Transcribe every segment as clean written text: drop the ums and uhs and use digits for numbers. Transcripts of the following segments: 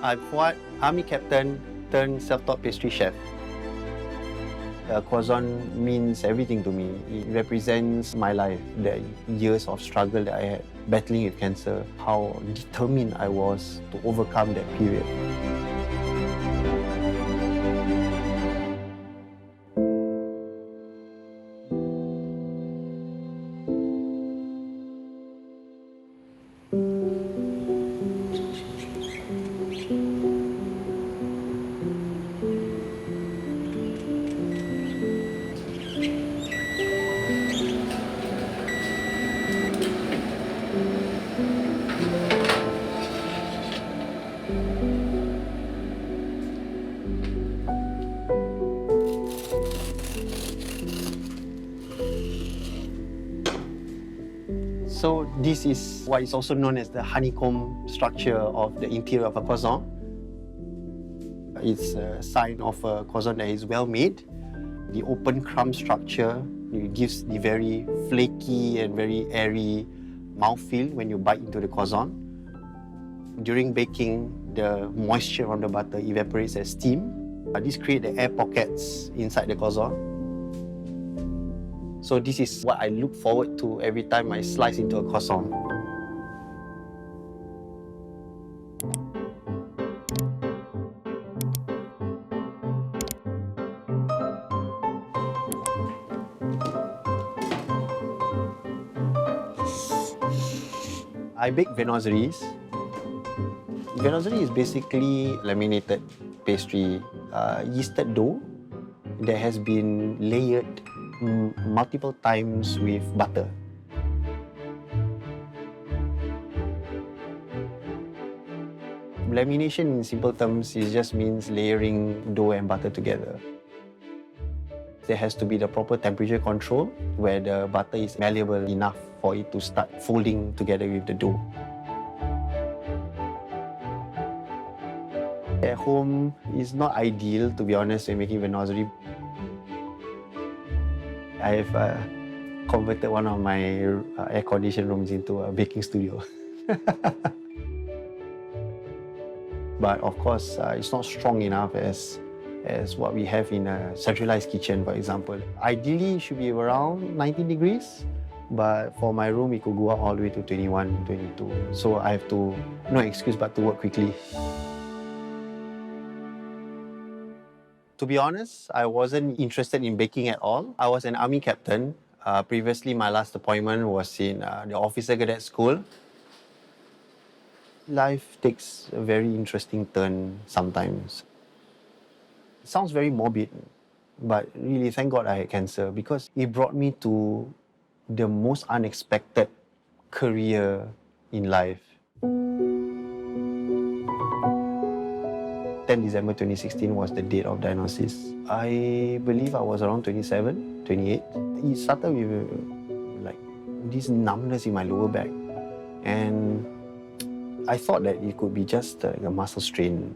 I'm Fuad, Army Captain turned self-taught pastry chef. Croissant means everything to me. It represents my life, the years of struggle that I had battling with cancer, how determined I was to overcome that period. So this is what is also known as the honeycomb structure of the interior of a croissant. It's a sign of a croissant that is well made. The open crumb structure gives the very flaky and very airy mouthfeel when you bite into the croissant. During baking, the moisture from the butter evaporates as steam. This creates the air pockets inside the croissant. So this is what I look forward to every time I slice into a croissant. I bake viennoiseries. Viennoiserie is basically laminated pastry, yeasted dough that has been layered multiple times with butter. Lamination in simple terms just means layering dough and butter together. There has to be the proper temperature control where the butter is malleable enough for it to start folding together with the dough. At home, it's not ideal, to be honest, when making viennoiserie. I have converted one of my air-conditioned rooms into a baking studio. But of course, it's not strong enough as what we have in a centralized kitchen, for example. Ideally, it should be around 19 degrees, but for my room, it could go up all the way to 21, 22. So I have to, no excuse but to work quickly. To be honest, I wasn't interested in baking at all. I was an army captain. Previously, my last appointment was in the officer cadet school. Life takes a very interesting turn sometimes. It sounds very morbid, but really, thank God I had cancer because it brought me to the most unexpected career in life. 10 December 2016 was the date of diagnosis. I believe I was around 27, 28. It started with like this numbness in my lower back. And I thought that it could be just a muscle strain.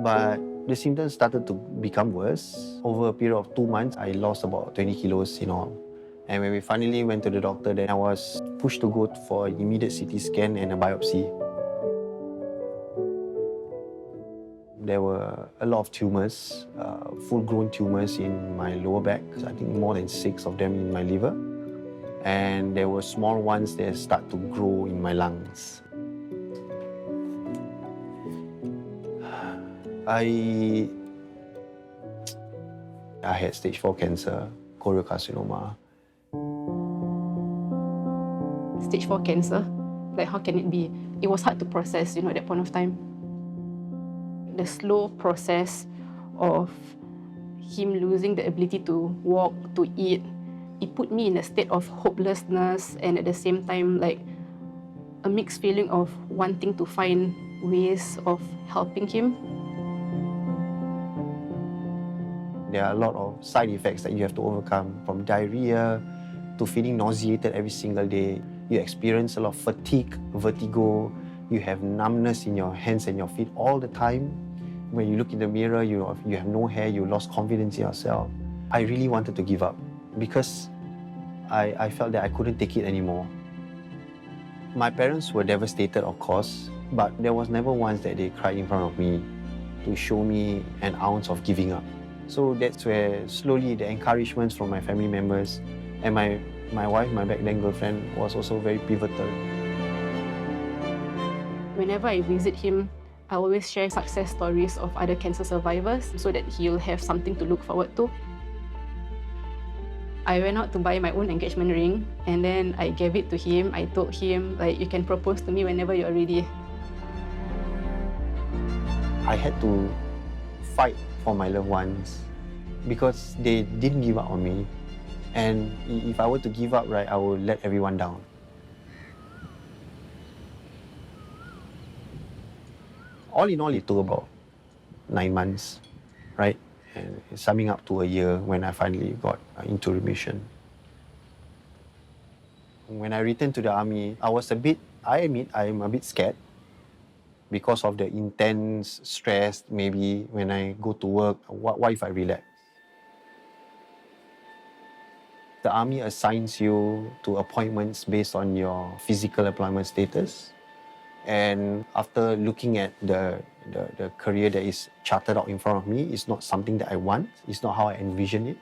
But the symptoms started to become worse. Over a period of 2 months, I lost about 20 kilos in all. And when we finally went to the doctor, then I was pushed to go for an immediate CT scan and a biopsy. There were a lot of tumours, full-grown tumours in my lower back. I think more than 6 of them in my liver. And there were small ones that start to grow in my lungs. I had stage 4 cancer, choriocarcinoma. Stage 4 cancer, like how can it be? It was hard to process, at that point of time. The slow process of him losing the ability to walk, to eat, it put me in a state of hopelessness and at the same time like a mixed feeling of wanting to find ways of helping him. There are a lot of side effects that you have to overcome, from diarrhea to feeling nauseated every single day. You experience a lot of fatigue, vertigo. You have numbness in your hands and your feet all the time. When you look in the mirror, you have no hair, you lost confidence in yourself. I really wanted to give up because I felt that I couldn't take it anymore. My parents were devastated, of course. But there was never once that they cried in front of me to show me an ounce of giving up. So that's where slowly the encouragements from my family members and my wife, my back then girlfriend, was also very pivotal. Whenever I visit him, I always share success stories of other cancer survivors so that he'll have something to look forward to. I went out to buy my own engagement ring and then I gave it to him. I told him, like, you can propose to me whenever you're ready. I had to fight for my loved ones because they didn't give up on me. And if I were to give up, right, I would let everyone down. All in all, it took about 9 months, right? And summing up to a year when I finally got into remission. When I returned to the army, I admit I'm a bit scared because of the intense stress. Maybe when I go to work, what if I relapse? The army assigns you to appointments based on your physical employment status. And after looking at the career that is charted out in front of me, it's not something that I want. It's not how I envision it.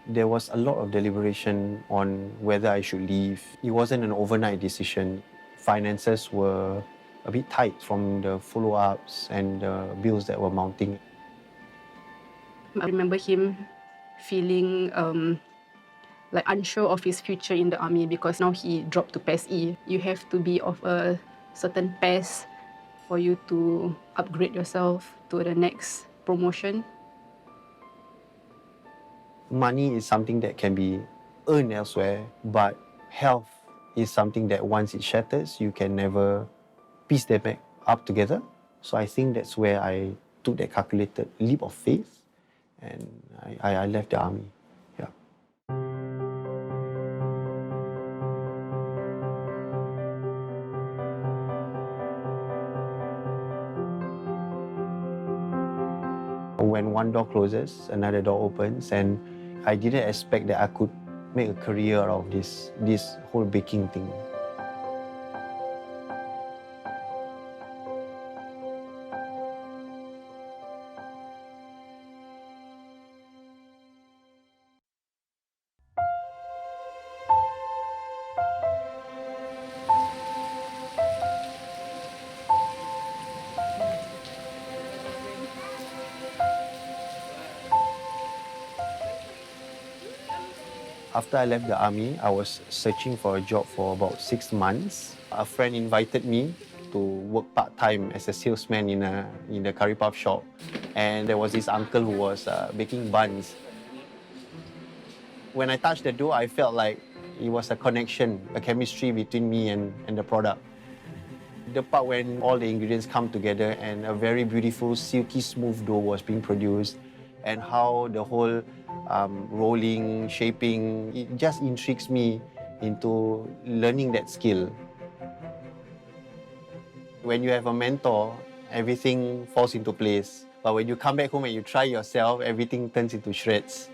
There was a lot of deliberation on whether I should leave. It wasn't an overnight decision. Finances were a bit tight from the follow-ups and the bills that were mounting. I remember him feeling like unsure of his future in the army because now he dropped to PAS E. You have to be of a certain PAS for you to upgrade yourself to the next promotion. Money is something that can be earned elsewhere, but health is something that once it shatters, you can never piece them back up together. So I think that's where I took that calculated leap of faith and I left the army. Yeah. When one door closes, another door opens, and I didn't expect that I could make a career out of this whole baking thing. After I left the army, I was searching for a job for about 6 months. A friend invited me to work part-time as a salesman in the curry puff shop. And there was this uncle who was baking buns. When I touched the dough, I felt like it was a connection, a chemistry between me and the product. The part when all the ingredients come together and a very beautiful, silky, smooth dough was being produced, and how the whole rolling, shaping, it just intrigues me into learning that skill. When you have a mentor, everything falls into place. But when you come back home and you try yourself, everything turns into shreds.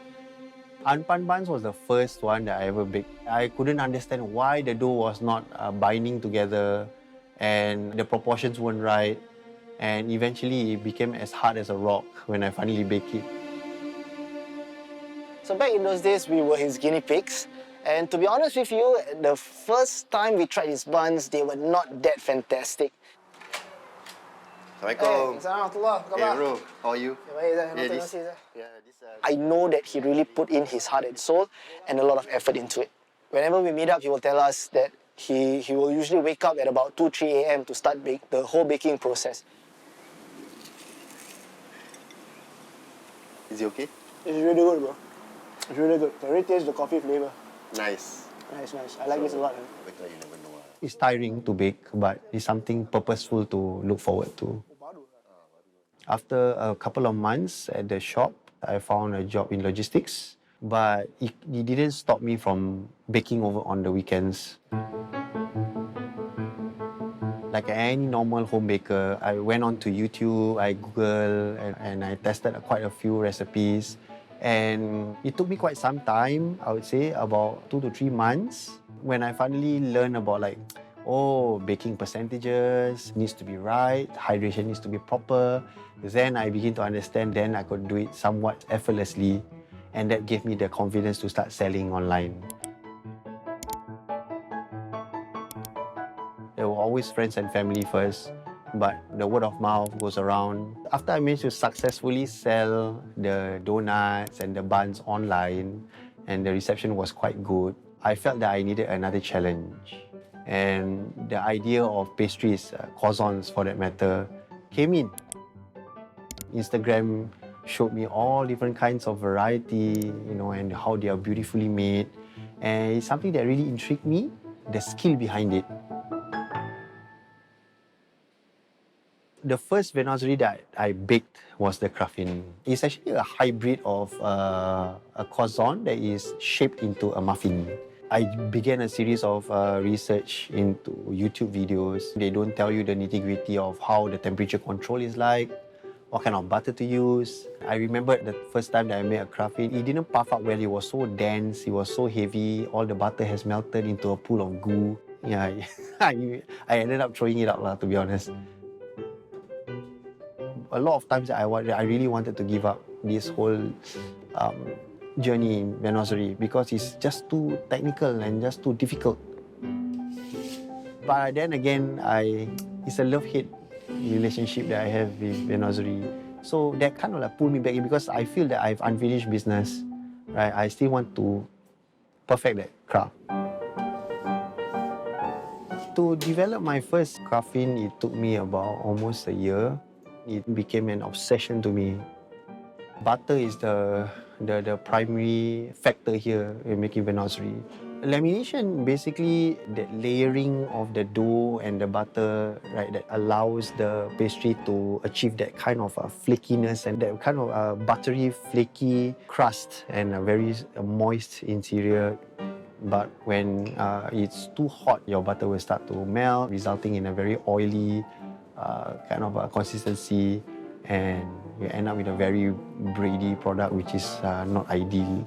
Unpan buns was the first one that I ever baked. I couldn't understand why the dough was not binding together and the proportions weren't right. And eventually it became as hard as a rock when I finally baked it. So back in those days, we were his guinea pigs. And to be honest with you, the first time we tried his buns, they were not that fantastic. Assalamualaikum. Hey bro, how are you? I know that he really put in his heart and soul and a lot of effort into it. Whenever we meet up, he will tell us that he will usually wake up at about 2-3 a.m. to start the whole baking process. Is it okay? It's really good, bro. It's really good. I really taste the coffee flavor. Nice. Nice. I like this a lot. Better you never know. It's tiring to bake, but it's something purposeful to look forward to. After a couple of months at the shop, I found a job in logistics, but it didn't stop me from baking over on the weekends. Like any normal home baker, I went on to YouTube, I Googled, and I tested quite a few recipes. And it took me quite some time, I would say, about 2 to 3 months, when I finally learned about like oh, baking percentages needs to be right, hydration needs to be proper. Then I begin to understand, then I could do it somewhat effortlessly, and that gave me the confidence to start selling online. There were always friends and family first, but the word of mouth goes around. After I managed to successfully sell the donuts and the buns online, and the reception was quite good, I felt that I needed another challenge. And the idea of pastries, croissants for that matter, came in. Instagram showed me all different kinds of variety, and how they are beautifully made. And it's something that really intrigued me, the skill behind it. The first viennoiserie that I baked was the croissant. It's actually a hybrid of a croissant that is shaped into a muffin. I began a series of research into YouTube videos. They don't tell you the nitty-gritty of how the temperature control is like, what kind of butter to use. I remember the first time that I made a croissant, it didn't puff up well. It was so dense, it was so heavy, all the butter has melted into a pool of goo. Yeah, I ended up throwing it out, to be honest. A lot of times I really wanted to give up this whole journey in viennoiserie because it's just too technical and just too difficult. But then again, it's a love-hate relationship that I have with viennoiserie. So that kind of pulled me back in because I feel that I have unfinished business, right? I still want to perfect that craft. To develop my first croissant, it took me about almost a year. It became an obsession to me. Butter is the primary factor here in making viennoiserie. Lamination, basically the layering of the dough and the butter, right, that allows the pastry to achieve that kind of flakiness and that kind of buttery, flaky crust and a very moist interior. But when it's too hot, your butter will start to melt, resulting in a very oily kind of consistency, and you end up with a very bready product, which is not ideal.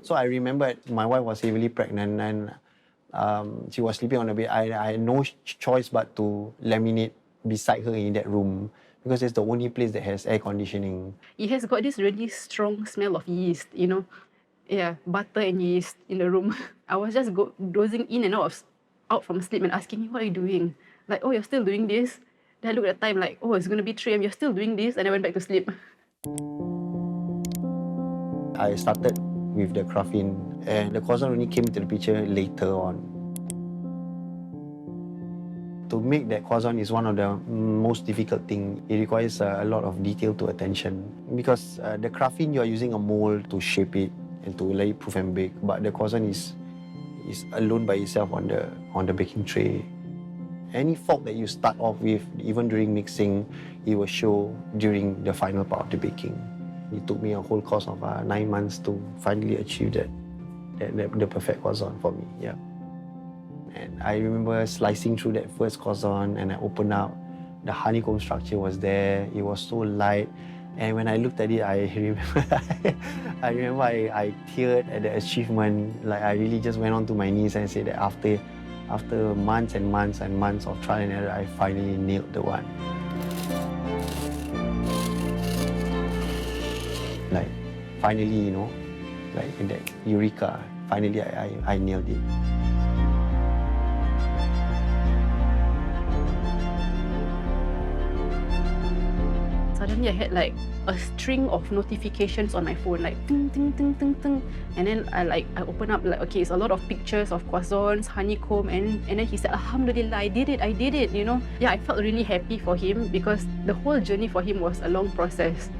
So I remember my wife was heavily pregnant and she was sleeping on the bed. I had no choice but to laminate beside her in that room because it's the only place that has air conditioning. It has got this really strong smell of yeast, Yeah, butter and yeast in the room. I was just dozing in and out from sleep and asking me, what are you doing? Like, oh, you're still doing this? Then I looked at the time like, oh, it's going to be 3 a.m. You're still doing this? And I went back to sleep. I started with the croissant and the croissant only came into the picture later on. To make that croissant is one of the most difficult things. It requires a lot of detail to attention because the croissant, you are using a mold to shape it and to let it proof and bake, but the croissant is alone by itself on the baking tray. Any fault that you start off with, even during mixing, it will show during the final part of the baking. It took me a whole course of 9 months to finally achieve the perfect croissant for me. Yeah. And I remember slicing through that first croissant and I opened up. The honeycomb structure was there. It was so light. And when I looked at it, I remember I teared at the achievement. Like I really just went onto my knees and said that after months and months and months of trial and error, I finally nailed the one. Like finally, like in that eureka, finally I nailed it. Suddenly I had like a string of notifications on my phone, like ting, ting, ting, ting, ting. And then I opened up, like, okay, it's a lot of pictures of croissants, honeycomb, and then he said, Alhamdulillah, I did it, Yeah, I felt really happy for him because the whole journey for him was a long process.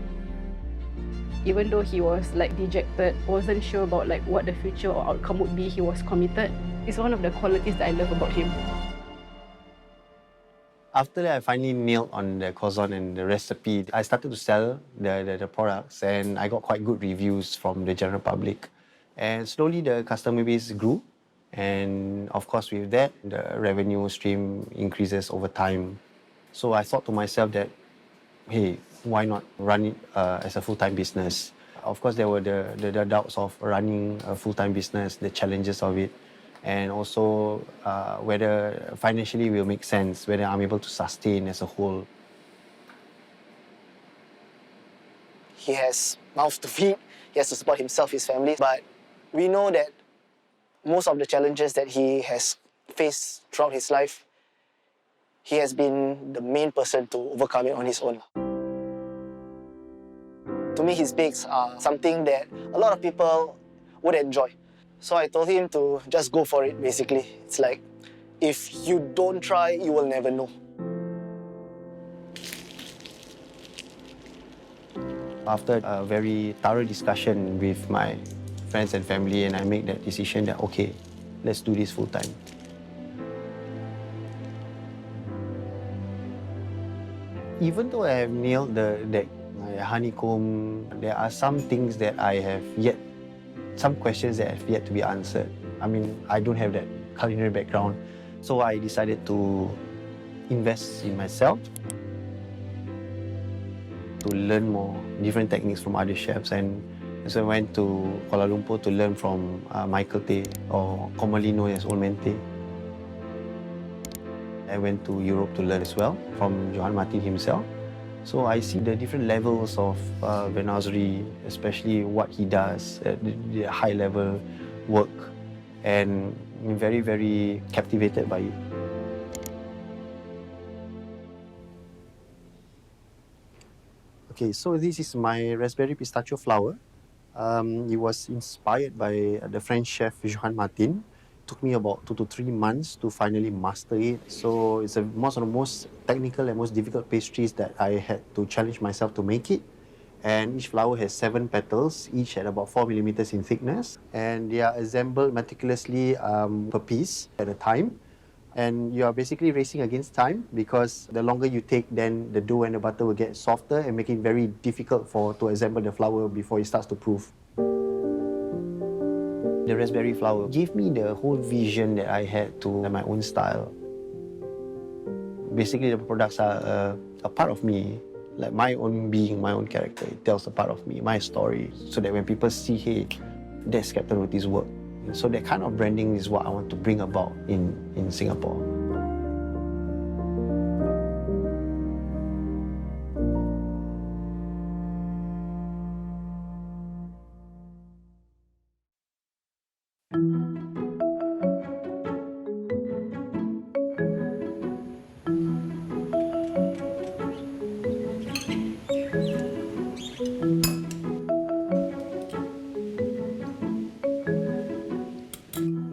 Even though he was like dejected, wasn't sure about like what the future or outcome would be, he was committed. It's one of the qualities that I love about him. After that, I finally nailed on the croissant and the recipe. I started to sell the products and I got quite good reviews from the general public. And slowly the customer base grew. And of course, with that, the revenue stream increases over time. So I thought to myself that, hey, why not run it as a full-time business? Of course, there were the doubts of running a full-time business, the challenges of it. and also whether financially will make sense, whether I'm able to sustain as a whole. He has mouths to feed, he has to support himself, his family, but we know that most of the challenges that he has faced throughout his life, he has been the main person to overcome it on his own. To me, his bakes are something that a lot of people would enjoy. So I told him to just go for it, basically. It's like, if you don't try, you will never know. After a very thorough discussion with my friends and family, and I make that decision that, okay, let's do this full time. Even though I have nailed the honeycomb, there are some things that I have yet, some questions that have yet to be answered. I mean, I don't have that culinary background, so I decided to invest in myself, to learn more different techniques from other chefs. And so I went to Kuala Lumpur to learn from Michael Tay, or commonly known as Old Man Tay. I went to Europe to learn as well from Johann Martin himself. So I see the different levels of viennoiserie, especially what he does at the high level work, and I'm very, very captivated by it. Okay, so this is my raspberry pistachio flour. It was inspired by the French chef Johann Martin. It took me about 2 to 3 months to finally master it. So it's one of the most technical and most difficult pastries that I had to challenge myself to make it. And each flower has 7 petals, each at about 4 millimeters in thickness. And they are assembled meticulously per piece at a time. And you are basically racing against time, because the longer you take, then the dough and the butter will get softer and make it very difficult to assemble the flour before it starts to proof. The raspberry flour gave me the whole vision that I had to my own style. Basically, the products are a part of me, like my own being, my own character. It tells a part of me, my story, so that when people see, hey, that's Captain Roti's work. So that kind of branding is what I want to bring about in Singapore.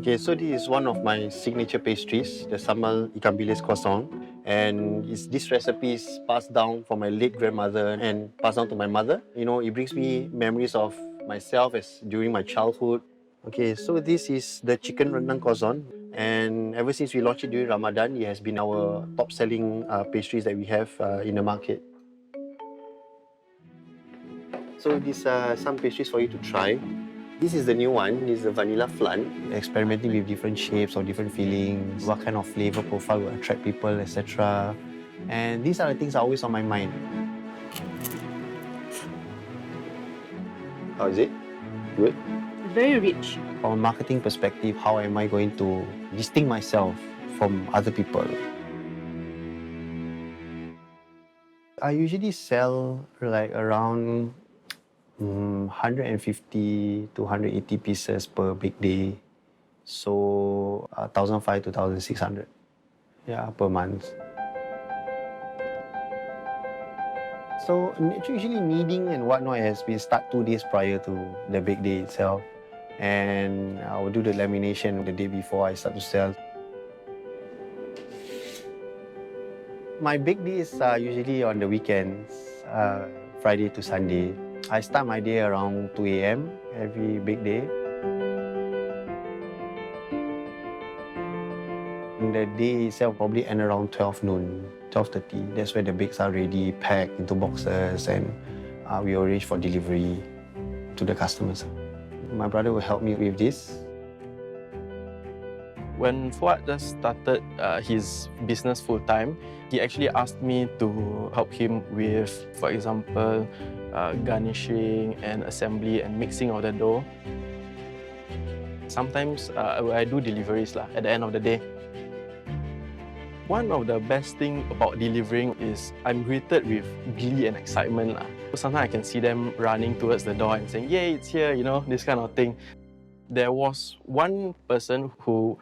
Okay, so this is one of my signature pastries, the sambal ikan bilis croissant. And this recipe is passed down from my late grandmother and passed down to my mother. You know, it brings me memories of myself as during my childhood. Okay, so this is the chicken rendang croissant. And ever since we launched it during Ramadan, it has been our top-selling pastries that we have in the market. So these are some pastries for you to try. This is the new one. This is the vanilla flan. Experimenting with different shapes or different fillings, what kind of flavor profile will attract people, etc. And these are the things are always on my mind. How is it? Good? Very rich. From a marketing perspective, how am I going to distinct myself from other people? I usually sell like around 150 to 180 pieces per big day. So 1,500 to 1,600 per month. So usually kneading and whatnot has been start 2 days prior to the big day itself. And I will do the lamination the day before I start to sell. My big days are usually on the weekends, Friday to Sunday. I start my day around 2 a.m. every big day. And the day itself probably end around 12 noon, 12:30. That's where the bakes are ready, packed into boxes, and we arrange for delivery to the customers. My brother will help me with this. When Fuad just started his business full-time, he actually asked me to help him with, for example, garnishing and assembly and mixing of the dough. Sometimes I do deliveries at the end of the day. One of the best things about delivering is I'm greeted with glee and excitement. Sometimes I can see them running towards the door and saying, "Yay, it's here," this kind of thing. There was one person who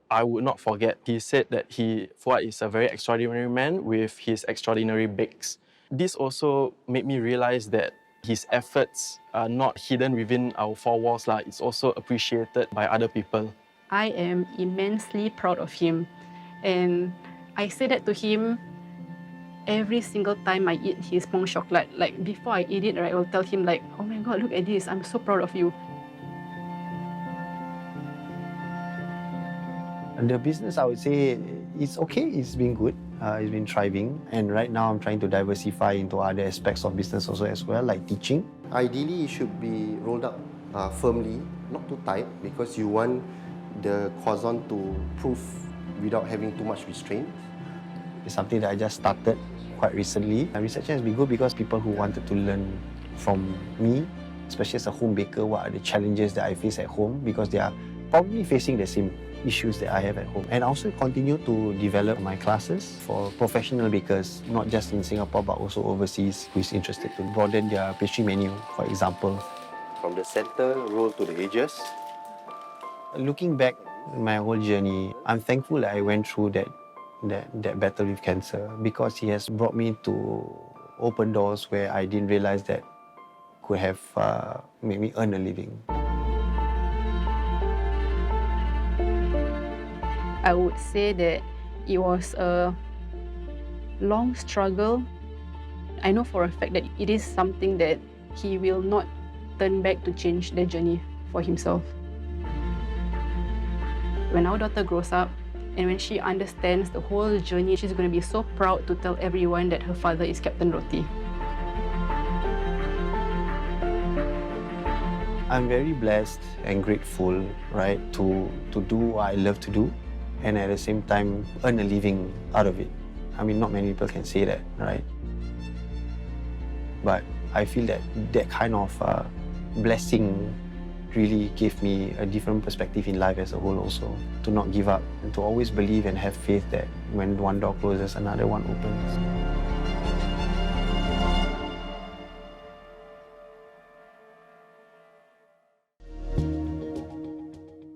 I would not forget. He said that Fuad is a very extraordinary man with his extraordinary bakes. This also made me realize that his efforts are not hidden within our four walls. It's also appreciated by other people. I am immensely proud of him, and I say that to him every single time I eat his pong chocolate. Like before I eat it, I will tell him like, "Oh my God, look at this! I'm so proud of you." And the business, I would say, it's okay. It's been good. It's been thriving. And right now, I'm trying to diversify into other aspects of business also as well, like teaching. Ideally, it should be rolled up firmly, not too tight, because you want the croissant to proof without having too much restraint. It's something that I just started quite recently. And research has been good because people who wanted to learn from me, especially as a home baker, what are the challenges that I face at home, because they are probably facing the same issues that I have at home. And I also continue to develop my classes for professional bakers, not just in Singapore but also overseas, who is interested to broaden their pastry menu, for example. From the center, roll to the edges. Looking back at my whole journey, I'm thankful that I went through that battle with cancer, because he has brought me to open doors where I didn't realize that could have made me earn a living. I would say that it was a long struggle. I know for a fact that it is something that he will not turn back to change the journey for himself. When our daughter grows up and when she understands the whole journey, she's going to be so proud to tell everyone that her father is Captain Roti. I'm very blessed and grateful, right, to do what I love to do, and at the same time earn a living out of it. I mean, not many people can say that, right? But I feel that kind of blessing really gave me a different perspective in life as a whole also, to not give up and to always believe and have faith that when one door closes, another one opens.